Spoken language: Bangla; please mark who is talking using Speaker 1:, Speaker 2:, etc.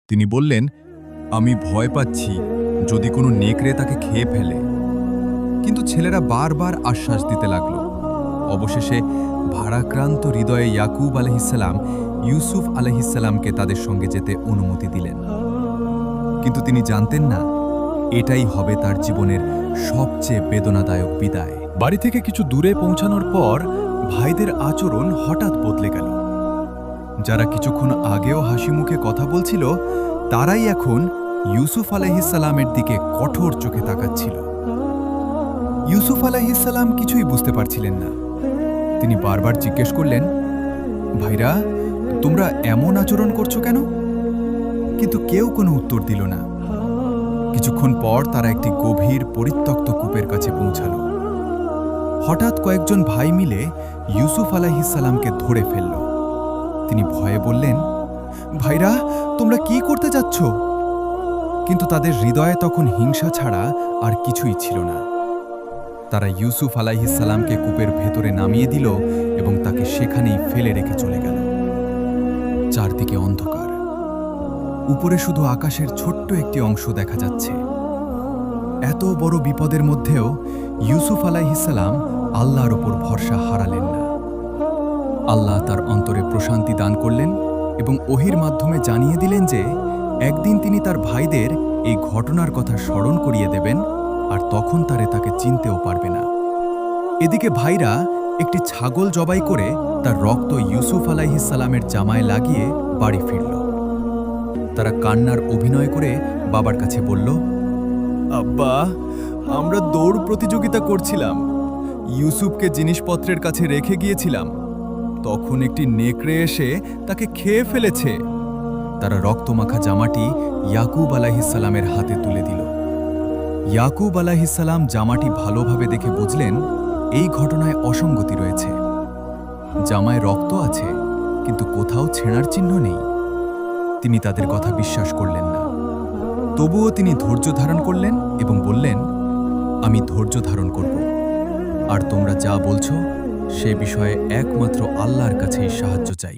Speaker 1: তিনি বললেন, আমি ভয় পাচ্ছি যদি কোনো নেকড়ে তাকে খেয়ে ফেলে। কিন্তু ছেলেরা বারবার আশ্বাস দিতে লাগল। অবশেষে ভারাক্রান্ত হৃদয়ে ইয়াকুব আলাইহিসসালাম ইউসুফ আলাইহিসসালামকে তাদের সঙ্গে যেতে অনুমতি দিলেন। কিন্তু তিনি জানতেন না এটাই হবে তার জীবনের সবচেয়ে বেদনাদায়ক বিদায়। বাড়ি থেকে কিছু দূরে পৌঁছানোর পর ভাইদের আচরণ হঠাৎ বদলে গেল। যারা কিছুক্ষণ আগেও হাসি মুখে কথা বলছিল, তারাই এখন ইউসুফ আলাইহিসসালামের দিকে কঠোর চোখে তাকাচ্ছিল। ইউসুফ আলাইহিসসালাম কিছুই বুঝতে পারছিলেন না। তিনি বারবার জিজ্ঞেস করলেন, ভাইরা, তোমরা এমন আচরণ করছো কেন? কিন্তু কেউ কোনো উত্তর দিল না। কিছুক্ষণ পর তারা একটি গভীর পরিত্যক্ত কূপের কাছে পৌঁছাল। হঠাৎ কয়েকজন ভাই মিলে ইউসুফ আলাইহিসসালামকে ধরে ফেলল। তিনি ভয়ে বললেন, ভাইরা, তোমরা কি করতে যাচ্ছ? কিন্তু তাদের হৃদয়ে তখন হিংসা ছাড়া আর কিছুই ছিল না। তারা ইউসুফ আলাইহিসসালামকে কূপের ভেতরে নামিয়ে দিল এবং তাকে সেখানেই ফেলে রেখে চলে গেল। চারদিকে অন্ধকার। উপরে শুধু আকাশের ছোট্ট একটি অংশ দেখা যাচ্ছে। এত বড় বিপদের মধ্যেও ইউসুফ আলাইহিসসালাম আল্লাহর ওপর ভরসা হারালেন না। আল্লাহ তার অন্তরে প্রশান্তি দান করলেন এবং ওহীর মাধ্যমে জানিয়ে দিলেন যে একদিন তিনি তার ভাইদের এই ঘটনার কথা স্মরণ করিয়ে দেবেন, আর তখন তাকে চিনতেও পারবে না। এদিকে ভাইরা একটি ছাগল জবাই করে তার রক্ত ইউসুফ আলাইহিসসালামের জামায় লাগিয়ে বাড়ি ফিরল। তারা কান্নার অভিনয় করে বাবার কাছে বলল, আব্বা, আমরা দৌড় প্রতিযোগিতা করছিলাম। ইউসুফকে জিনিসপত্রের কাছে রেখে গিয়েছিলাম। তখন একটি নেকড়ে এসে তাকে খেয়ে ফেলেছে। তারা রক্তমাখা জামাটি ইয়াকুব আলাইহিসসালামের হাতে তুলে দিল। ইয়াকুব আলাইহিসসালাম জামাটি ভালোভাবে দেখে বুঝলেন এই ঘটনায় অসঙ্গতি রয়েছে। জামায় রক্ত আছে, কিন্তু কোথাও ছেঁড়ার চিহ্ন নেই। তিনি তাদের কথা বিশ্বাস করলেন না। তবুও তিনি ধৈর্য ধারণ করলেন এবং বললেন, আমি ধৈর্য ধারণ করব, আর তোমরা যা বলছো সে বিষয়ে একমাত্র আল্লাহর কাছেই সাহায্য চাই।